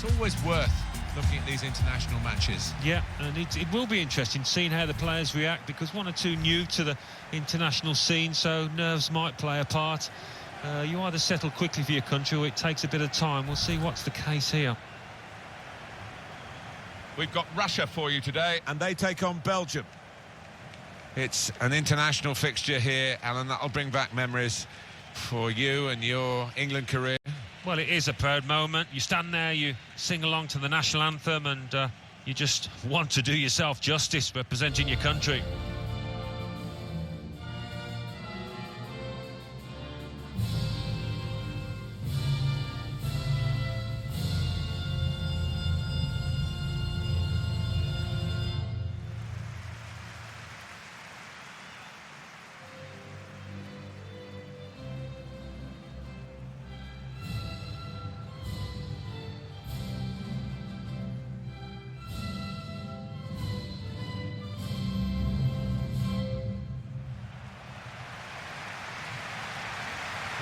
It's always worth looking at these international matches. Yeah, and it will be interesting seeing how the players react, because one or two new to the international scene, so nerves might play a part. You either settle quickly for your country or it takes a bit of time. We'll see what's the case here. We've got Russia for you today, and they take on Belgium. It's an international fixture here, Alan. That'll bring back memories for you and your England career. Well, it is a proud moment. You stand there, you sing along to the national anthem, and you just want to do yourself justice representing your country.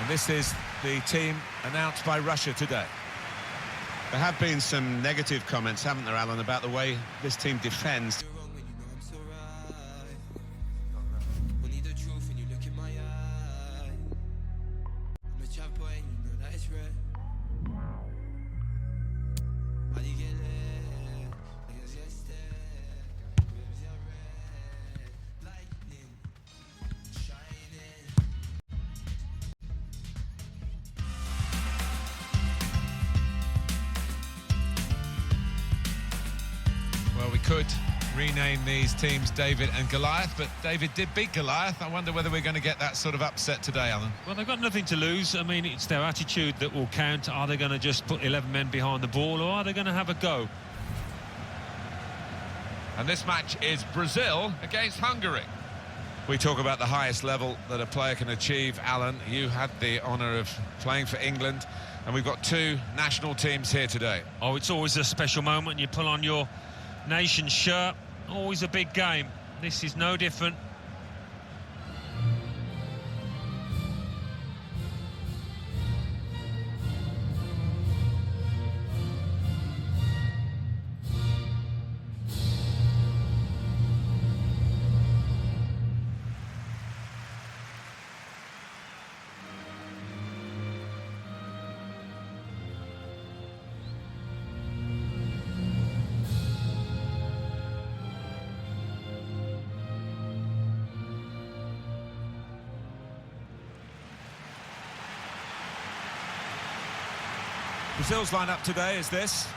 And this is the team announced by Russia today. There have been some negative comments, haven't there, Alan, about the way this team defends. Well, we could rename these teams David and Goliath, but David did beat Goliath. I wonder whether we're going to get that sort of upset today, Alan. Well, they've got nothing to lose. I mean, it's their attitude that will count. Are they going to just put 11 men behind the ball, or are they going to have a go? And this match is Brazil against Hungary. We talk about the highest level that a player can achieve, Alan. You had the honour of playing for England, and we've got two national teams here today. Oh, it's always a special moment. You pull on your nation's shirt, always a big game. This is no different. Brazil's lineup today is this.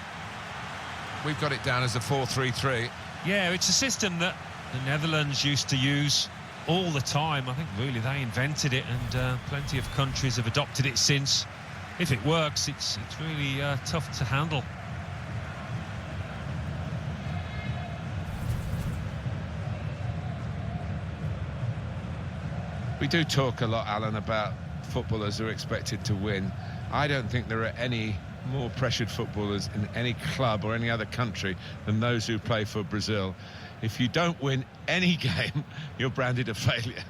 We've got it down as a 4-3-3. Yeah, it's a system that the Netherlands used to use all the time. I think really they invented it, and plenty of countries have adopted it since. If it works, it's really tough to handle. We do talk a lot, Alan, about footballers who are expected to win. I don't think there are any more pressured footballers in any club or any other country than those who play for Brazil. If you don't win any game, you're branded a failure.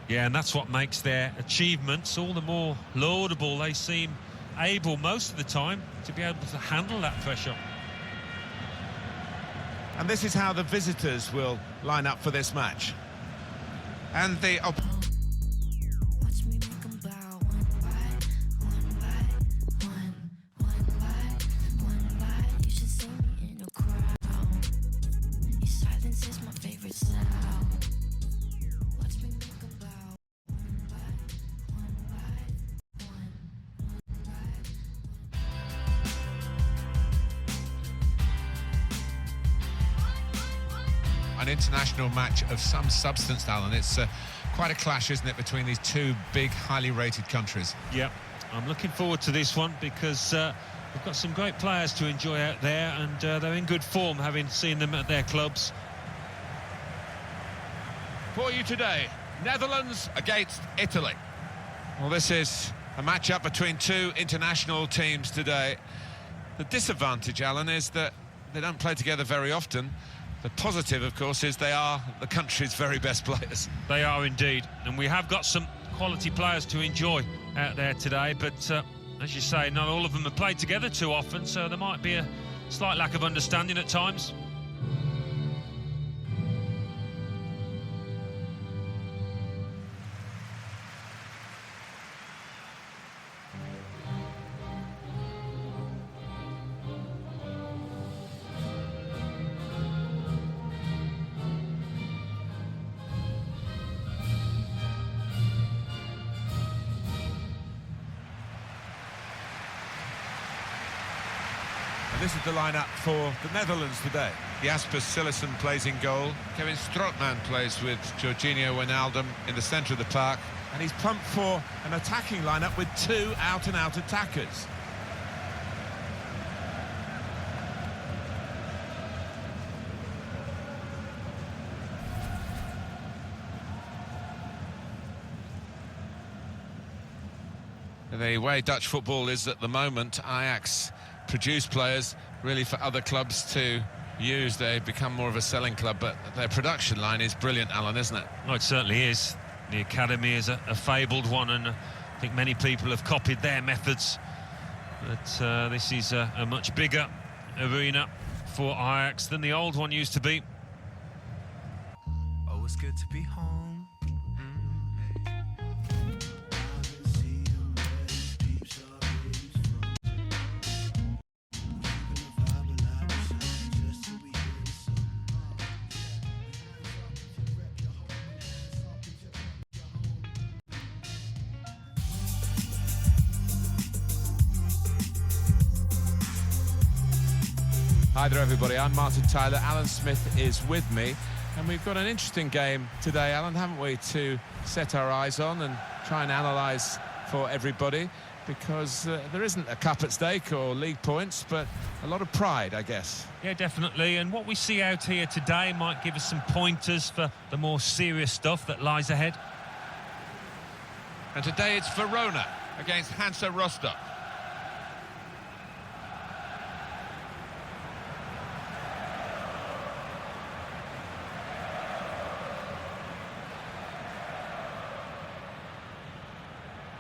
Yeah, and that's what makes their achievements all the more laudable. They seem able most of the time to be able to handle that pressure. And this is how the visitors will line up for this match. And the an international match of some substance, Alan. It's quite a clash, isn't it, between these two big, highly rated countries? Yeah, I'm looking forward to this one because we've got some great players to enjoy out there, and they're in good form, having seen them at their clubs. For you today, Netherlands against Italy. Well, this is a match-up between two international teams today. The disadvantage, Alan, is that they don't play together very often. The positive, of course, is they are the country's very best players. They are indeed, and we have got some quality players to enjoy out there today, but as you say, not all of them have played together too often, so there might be a slight lack of understanding at times. And this is the lineup for the Netherlands today. Jasper Cillessen plays in goal. Kevin Strootman plays with Jorginho Wijnaldum in the centre of the park. And he's pumped for an attacking lineup with two out-and-out attackers. The way Dutch football is at the moment, Ajax produce players really for other clubs to use. They become more of a selling club, but their production line is brilliant, Alan, isn't it? Oh, it certainly is. The academy is a fabled one, and I think many people have copied their methods. But this is a much bigger arena for Ajax than the old one used to be. Oh, it's good to be home. Hi there, everybody. I'm Martin Tyler. Alan Smith is with me. And we've got an interesting game today, Alan, haven't we, to set our eyes on and try and analyse for everybody, because there isn't a cup at stake or league points, but a lot of pride, I guess. Yeah, definitely. And what we see out here today might give us some pointers for the more serious stuff that lies ahead. And today it's Verona against Hansa Rostock.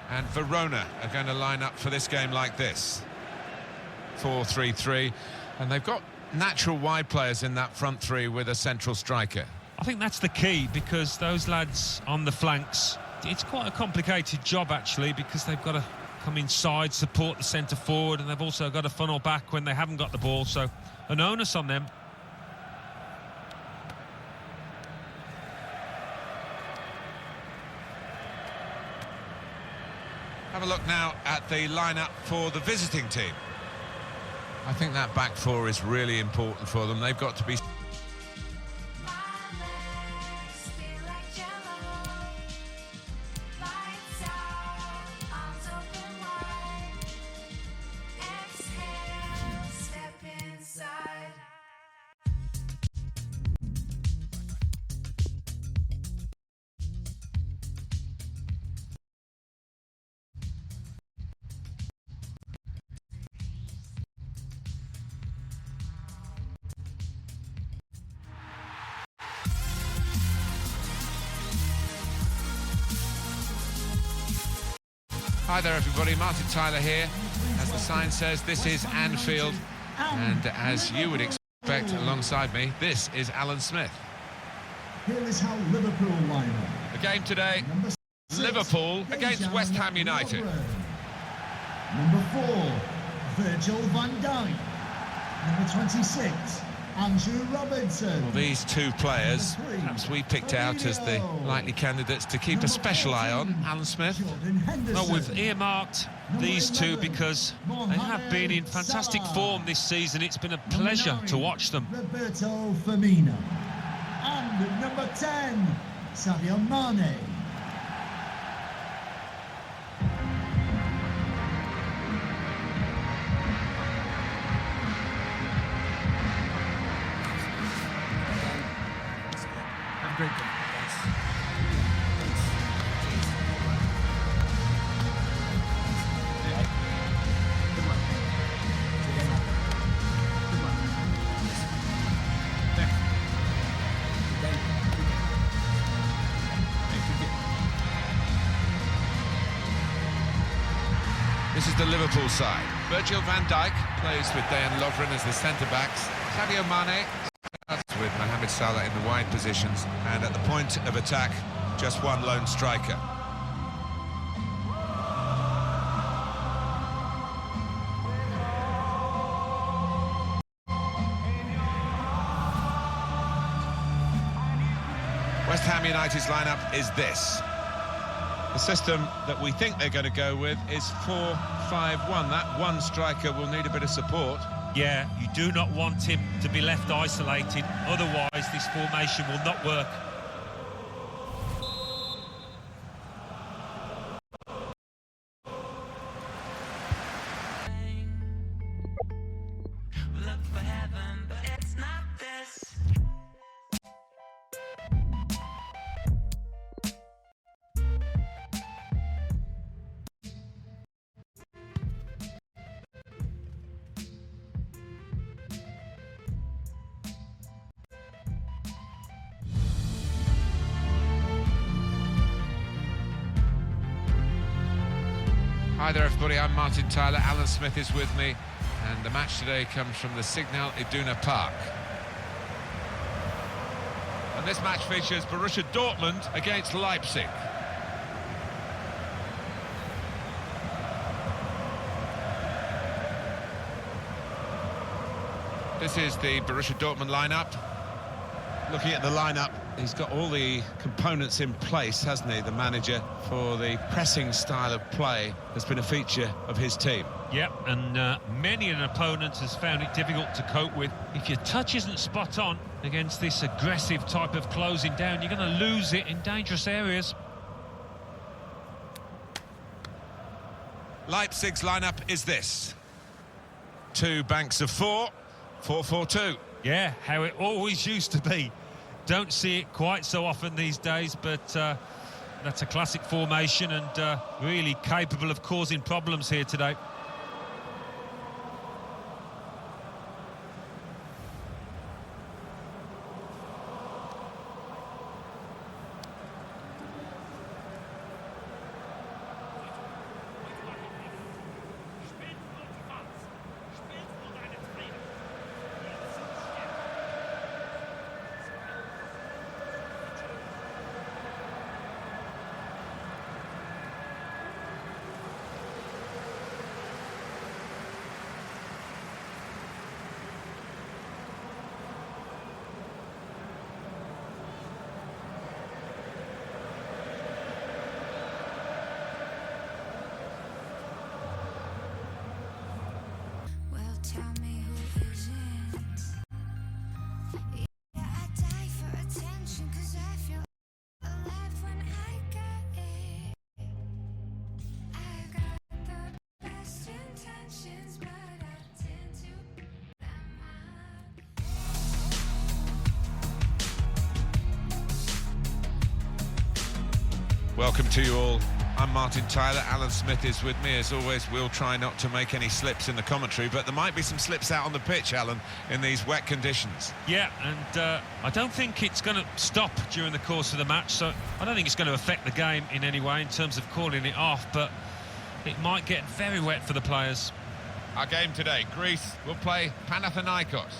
And Verona are going to line up for this game like this. 4-3-3. And they've got natural wide players in that front three with a central striker. I think that's the key, because those lads on the flanks, it's quite a complicated job, actually, because they've got to come inside, support the centre forward, and they've also got to funnel back when they haven't got the ball. So an onus on them. Have a look now at the lineup for the visiting team. I think that back four is really important for them. They've got to be... Hi there, everybody. Martin Tyler here. As the sign says, this is Anfield. And as you would expect, alongside me, this is Alan Smith. Here is how Liverpool line up. The game today, Liverpool against West Ham United. Number 4, Virgil van Dijk. Number 26, Andrew Robertson. Well, these two players, perhaps we picked out as the likely candidates to keep a special eye on. Alan Smith. Well, we've earmarked these two because they have been in fantastic form this season. It's been a pleasure to watch them. Roberto Firmino. And number 10, Sadio Mane. Great game, guys. Good luck. Good luck. Thanks. This is the Liverpool side. Virgil van Dijk plays with Dejan Lovren as the centre-backs. Sadio Mane starts with Mohamed Salah in the wide positions. And at the point of attack, just one lone striker. West Ham United's lineup is this. The system that we think they're going to go with is 4-5-1. That one striker will need a bit of support. Yeah, you do not want him to be left isolated, otherwise this formation will not work. Look for heaven, but it's not this. Hi there everybody, I'm Martin Tyler, Alan Smith is with me, and the match today comes from the Signal Iduna Park. And this match features Borussia Dortmund against Leipzig. This is the Borussia Dortmund lineup. Looking at the lineup, he's got all the components in place, hasn't he, the manager, for the pressing style of play that's been a feature of his team. Yep, and many an opponent has found it difficult to cope with. If your touch isn't spot on against this aggressive type of closing down, you're going to lose it in dangerous areas. Leipzig's lineup is this. Two banks of four, 4-4-2. Yeah, how it always used to be. Don't see it quite so often these days, but that's a classic formation and really capable of causing problems here today. Tell me who isn't. Yeah, I die for attention 'cause I feel alive when I got it. I got the best intentions, but I tend to Welcome to you all. I'm Martin Tyler, Alan Smith is with me. As always, we'll try not to make any slips in the commentary, but there might be some slips out on the pitch, Alan, in these wet conditions. Yeah, and I don't think it's going to stop during the course of the match, so I don't think it's going to affect the game in any way in terms of calling it off, but it might get very wet for the players. Our game today, Greece will play Panathinaikos.